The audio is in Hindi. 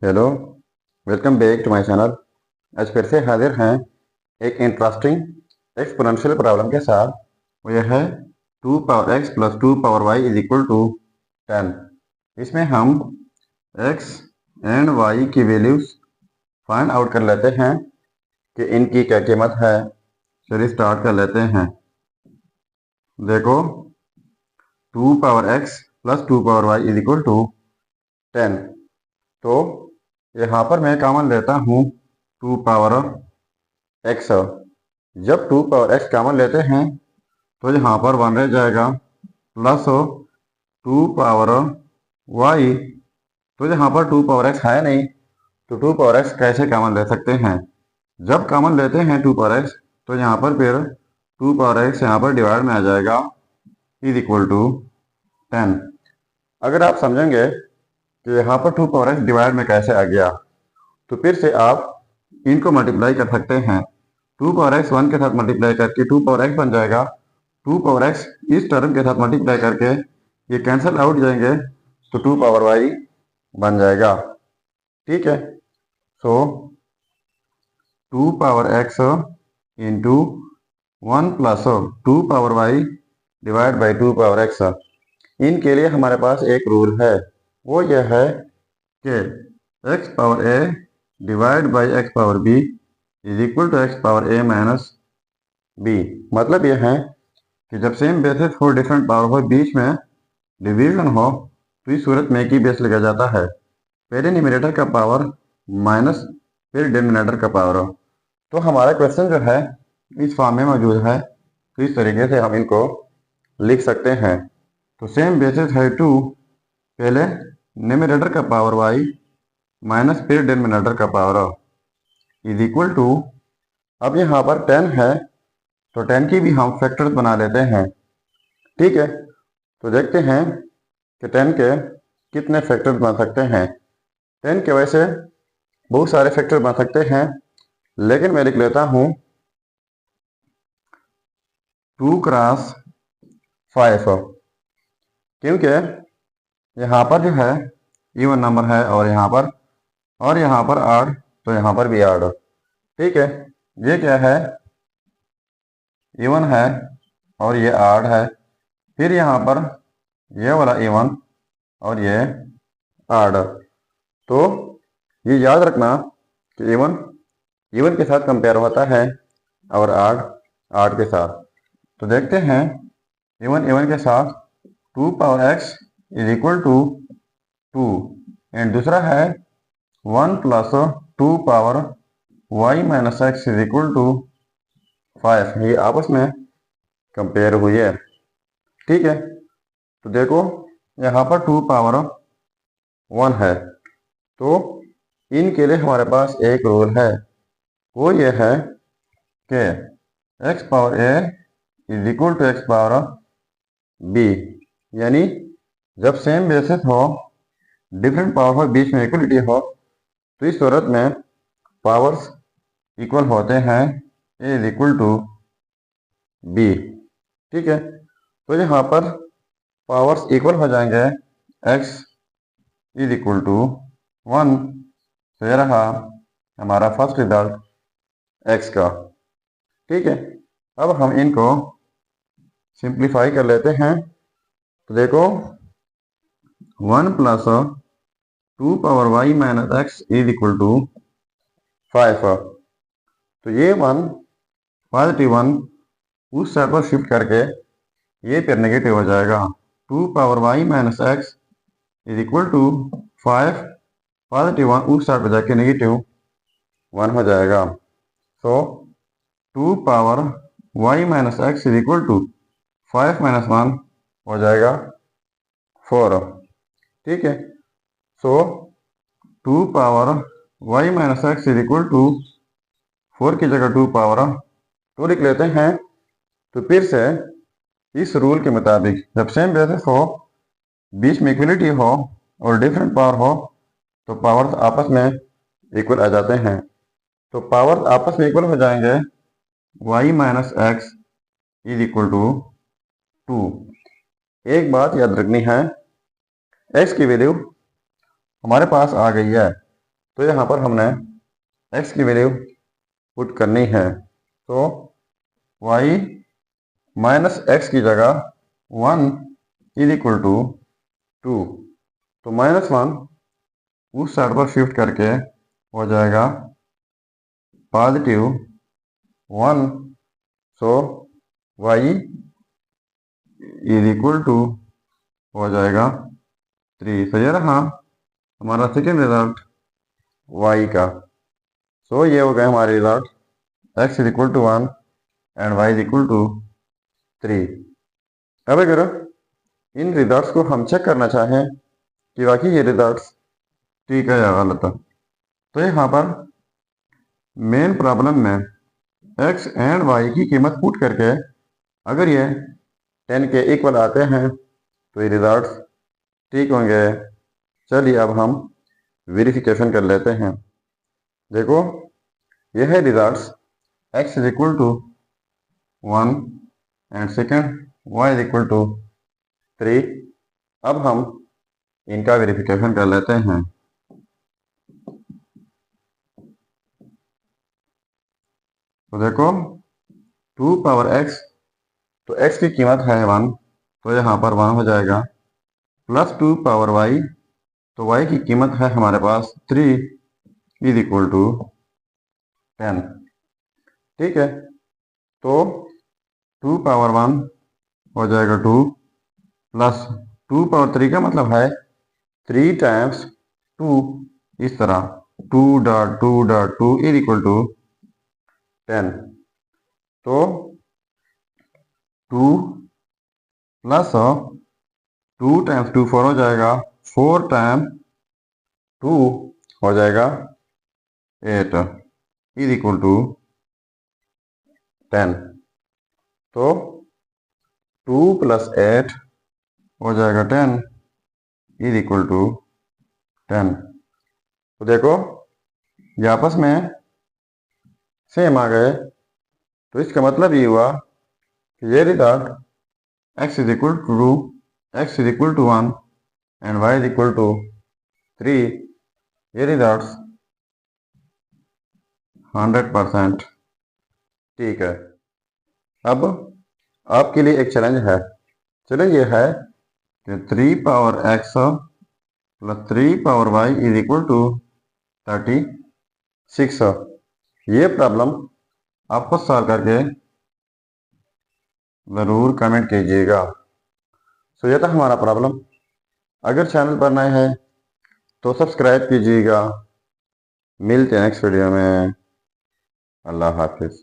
Hello, welcome back to my channel. आज फिर से हाजिर हैं एक इंटरेस्टिंग एक्सपोनेंशियल प्रॉब्लम के साथ। वो यह है 2 power x plus 2 power y is equal to 10। इसमें हम x एंड y की वैल्यूज फाइंड आउट कर लेते हैं कि इनकी क्या कीमत है। चलिए स्टार्ट कर लेते हैं। देखो, 2 power x plus 2 power y is equal to 10। तो यहाँ पर मैं कॉमन लेता हूँ 2 पावर x। जब 2 पावर x कॉमन लेते हैं तो यहाँ पर 1 रह जाएगा, प्लस 2 पावर y। तो यहाँ पर 2 पावर x है नहीं, तो 2 पावर x कैसे कॉमन ले सकते हैं। जब कॉमन लेते हैं 2 पावर x तो यहाँ पर फिर 2 पावर x यहाँ पर डिवाइड में आ जाएगा, इज इक्वल टू 10। अगर आप समझेंगे कि यहाँ पर 2 पावर x डिवाइड में कैसे आ गया, तो फिर से आप इनको मल्टीप्लाई कर सकते हैं। 2 पावर x 1 के साथ मल्टीप्लाई करके 2 पावर x बन जाएगा। 2 पावर x इस टर्म के साथ मल्टीप्लाई करके ये कैंसिल आउट जाएंगे, तो 2 पावर y बन जाएगा। ठीक है, so 2 power x into 1 plus 2 power y divide by 2 power x। इनके लिए हमारे पास एक रूल है, वो यह है कि x power a divide by x power b is equal to x power a minus b। मतलब यह है कि जब सेम बेसिस हो, डिफरेंट पावर हो, बीच में डिवीजन हो, तो इस सूरत में एक ही बेस लिया जाता है। पहले न्यूमरेटर का पावर माइनस फिर डिनोमिनेटर का पावर। तो हमारा क्वेश्चन जो है इस फॉर्म में मौजूद है, तो इस तरीके से हम इनको लिख सकते हैं। तो सेम बेसिस है 2, पहले न्यूमरेटर का पावर y माइनस फिर डिनोमिनेटर का पावर इज इक्वल टू, अब यहाँ पर 10 है तो 10 की भी हम फैक्टर्स बना लेते हैं। ठीक है, तो देखते हैं कि 10 के कितने फैक्टर्स बन सकते हैं। 10 के वैसे बहुत सारे फैक्टर बन सकते हैं, लेकिन मैं लिख लेता हूँ 2 क्रॉस 5, क्योंकि यहाँ पर जो है इवन नंबर है और यहाँ पर आड, तो यहाँ पर भी आड। ठीक है, ये क्या है, इवन है और ये आड है। फिर यहाँ पर ये वाला इवन और ये आड। तो ये याद रखना कि इवन इवन के साथ कंपेयर होता है और आड आड के साथ। तो देखते हैं, इवन इवन के साथ 2 power x is equal to 2 and दूसरा है 1 plus 2 power y minus x is equal to 5। ये आपस में कंपेयर हुई है। ठीक है, तो देखो यहाँ पर 2 पावर 1 है, तो इनके लिए हमारे पास एक रूल है, वो ये है कि x power a is equal to x power b। यानी जब सेम बेसिस हो, डिफरेंट पावर हो, बीच में इक्वलिटी हो, तो इस सूरत में पावर्स इक्वल होते हैं, a is equal to b। ठीक है, तो यहाँ पर पावर्स इक्वल हो जाएंगे, x इज इक्वल टू 1। तो ये रहा हमारा फर्स्ट रिजल्ट x का। ठीक है, अब हम इनको सिंप्लीफाई कर लेते हैं। तो देखो 1 plus 2 power y minus x is equal to 5। तो ये 1 पॉजिटिव 1 उस साइड पर शिफ्ट करके ये फिर नेगेटिव हो जाएगा। 2 power y minus x is equal to 5, positive 1 उस साइड पर जाके नेगेटिव 1 हो जाएगा। So 2 power y minus x is equal to 5 minus 1 हो जाएगा 4। ठीक है, so 2 power y minus x is equal to 4 की जगह 2 पावर 2 लिख लेते हैं। तो फिर से इस रूल के मुताबिक जब सेम बेसिस हो, बीच में इक्वलिटी हो और डिफरेंट पावर हो, तो पावर्स आपस में इक्वल आ जाते हैं। तो पावर्स आपस में इक्वल हो जाएंगे, y minus x is equal to 2। एक बात याद रखनी है, x की वैल्यू हमारे पास आ गई है, तो यहाँ पर हमने x की वैल्यू पुट करनी है, तो y माइनस एक्स की जगह 1 इज इक्वल टू 2, तो -1 उस साइड पर शिफ्ट करके हो जाएगा +1, सो y इज इक्वल टू हो जाएगा 3। तो ये रहा हमारा सेकेंड रिजल्ट y का। सो ये हो गया हमारे result x is equal to 1 and y is equal to 3। अब अगर इन रिजल्ट्स को हम चेक करना चाहें कि वाकई ये रिजल्ट्स ठीक है या गलत है, तो यहाँ पर मेन प्रॉब्लम में x एंड y की कीमत पुट करके अगर ये 10 के इक्वल आते हैं तो ये रिजल्ट्स ठीक होंगे। चलिए अब हम वेरिफिकेशन कर लेते हैं। देखो ये है results x is equal to 1 and second y is equal to 3। अब हम इनका वेरिफिकेशन कर लेते हैं। तो देखो 2 पावर x, तो x की कीमत है 1, तो यहाँ पर 1 हो जाएगा, प्लस 2 पावर y, तो y की कीमत है हमारे पास 3 इज इक्वल टू 10। ठीक है, तो 2 पावर 1 हो जाएगा 2, प्लस 2 पावर 3 का मतलब है 3 टाइम्स 2, इस तरह 2.2.2 इज इक्वल टू 10। तो 2 प्लस 2 टाइम्स 2 4 हो जाएगा, 4 टाइम 2 हो जाएगा 8 इज इक्वल टू 10। तो 2 प्लस 8 हो जाएगा 10 इज इक्वल टू 10। तो देखो ये आपस में सेम आ गए, तो इसका मतलब ये हुआ कि ये result x is equal to 2, x is equal to 1 and y is equal to 3, ये रिजल्ट्स 100% ठीक है। अब आपके लिए एक चैलेंज है। चैलेंज ये है कि 3 power x plus 3 power y is equal to 36। ये प्रॉब्लम आप खुद सॉल्व करके ज़रूर कमेंट कीजिएगा। सो ये था हमारा प्रॉब्लम। अगर चैनल पर नए हैं तो सब्सक्राइब कीजिएगा। मिलते हैं नेक्स्ट वीडियो में। अल्लाह हाफिज़।